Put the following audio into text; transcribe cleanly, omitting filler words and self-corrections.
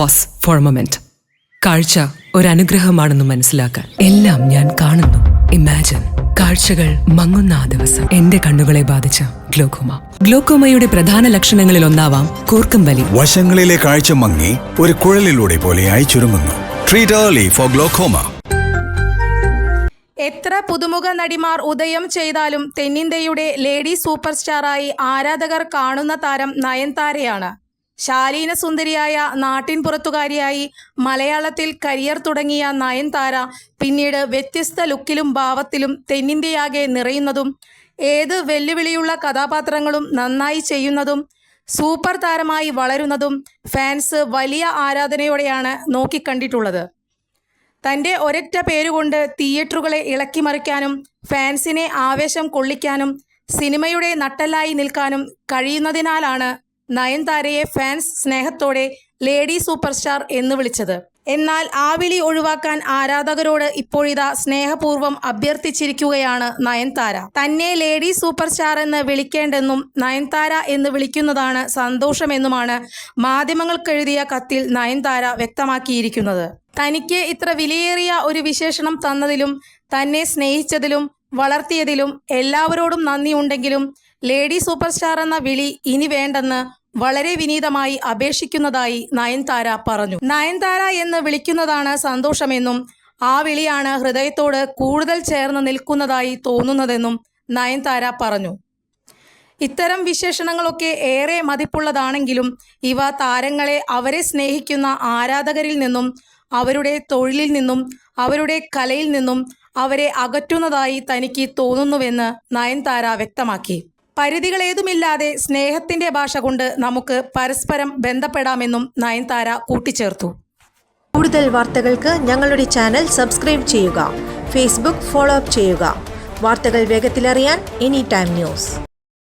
Pause for a moment. കാഴ്ച ഒരനുഗ്രഹമാണെന്ന് മനസ്സിലാക്കാൻ എല്ലാം ഞാൻ കാണുന്നു. ഇമാജിൻ കാഴ്ചകൾ മങ്ങുന്ന ആ ദിവസം എന്റെ കണ്ണുകളെ ബാധിച്ച ഗ്ലോക്കോമയുടെ പ്രധാന ലക്ഷണങ്ങളിൽ ഒന്നാവാം കൂർക്കം വലി. വശങ്ങളിലെ കാഴ്ച മങ്ങി ഒരു കുഴലിലൂടെ പോലെയായി ചുരുങ്ങുന്നു. Treat early four glaucoma. എത്ര പുതുമുഖ നടിമാർ ഉദയം ചെയ്താലും തെന്നിന്ത്യയുടെ ലേഡി സൂപ്പർ സ്റ്റാറായി ആരാധകർ കാണുന്ന താരം നയൻതാരയാണ്. ശാലീന സുന്ദരിയായ നാട്ടിൻപുറത്തുകാരിയായി മലയാളത്തിൽ കരിയർ തുടങ്ങിയ നയൻതാര പിന്നീട് വ്യത്യസ്ത ലുക്കിലും ഭാവത്തിലും തെന്നിന്ത്യയാകെ നിറയുന്നതും ഏത് വെല്ലുവിളിയുള്ള കഥാപാത്രങ്ങളും നന്നായി ചെയ്യുന്നതും സൂപ്പർ താരമായി വളരുന്നതും ഫാൻസ് വലിയ ആരാധനയോടെയാണ് നോക്കിക്കണ്ടിട്ടുള്ളത്. തൻ്റെ ഒരൊറ്റ പേരുകൊണ്ട് തിയേറ്ററുകളെ ഇളക്കിമറിക്കാനും ഫാൻസിനെ ആവേശം കൊള്ളിക്കാനും സിനിമയുടെ നട്ടെല്ലായി നിൽക്കാനും കഴിയുന്നതിനാലാണ് നയൻതാരയെ ഫാൻസ് സ്നേഹത്തോടെ ലേഡി സൂപ്പർ സ്റ്റാർ എന്ന് വിളിച്ചത്. എന്നാൽ ആ വിളി ഒഴിവാക്കാൻ ആരാധകരോട് ഇപ്പോഴിതാ സ്നേഹപൂർവ്വം അഭ്യർത്ഥിച്ചിരിക്കുകയാണ് നയൻതാര. തന്നെ ലേഡി സൂപ്പർ സ്റ്റാർ എന്ന് വിളിക്കേണ്ടെന്നും നയൻതാര എന്ന് വിളിക്കുന്നതാണ് സന്തോഷമെന്നുമാണ് മാധ്യമങ്ങൾക്കെഴുതിയ കത്തിൽ നയൻതാര വ്യക്തമാക്കിയിരിക്കുന്നത്. തനിക്ക് ഇത്ര വിലയേറിയ ഒരു വിശേഷണം തന്നതിലും തന്നെ സ്നേഹിച്ചതിലും വളർത്തിയതിലും എല്ലാവരോടും നന്ദിയുണ്ടെങ്കിലും ലേഡി സൂപ്പർ സ്റ്റാർ എന്ന വിളി ഇനി വേണ്ടെന്ന് വളരെ വിനീതമായി അപേക്ഷിക്കുന്നതായി നയൻതാര പറഞ്ഞു. നയൻതാര എന്ന് വിളിക്കുന്നതാണ് സന്തോഷമെന്നും ആ വിളിയാണ് ഹൃദയത്തോട് കൂടുതൽ ചേർന്ന് നിൽക്കുന്നതായി തോന്നുന്നതെന്നും നയൻതാര പറഞ്ഞു. ഇത്തരം വിശേഷണങ്ങളൊക്കെ ഏറെ മതിപ്പുള്ളതാണെങ്കിലും ഇവ താരങ്ങളെ അവരെ സ്നേഹിക്കുന്ന ആരാധകരിൽ നിന്നും അവരുടെ തൊഴിലിൽ നിന്നും അവരുടെ കലയിൽ നിന്നും അവരെ അകറ്റുന്നതായി തനിക്ക് തോന്നുന്നുവെന്ന് നയൻതാര വ്യക്തമാക്കി. പരിധികളേതുമില്ലാതെ സ്നേഹത്തിൻ്റെ ഭാഷ കൊണ്ട് നമുക്ക് പരസ്പരം ബന്ധപ്പെടാമെന്നും നയൻതാര കൂട്ടിച്ചേർത്തു. കൂടുതൽ വാർത്തകൾക്ക് ഞങ്ങളുടെ ചാനൽ സബ്സ്ക്രൈബ് ചെയ്യുക. ഫേസ്ബുക്ക് ഫോളോ അപ്പ് ചെയ്യുക. വാർത്തകൾ വേഗത്തിലറിയാൻ എനി ടൈം ന്യൂസ്.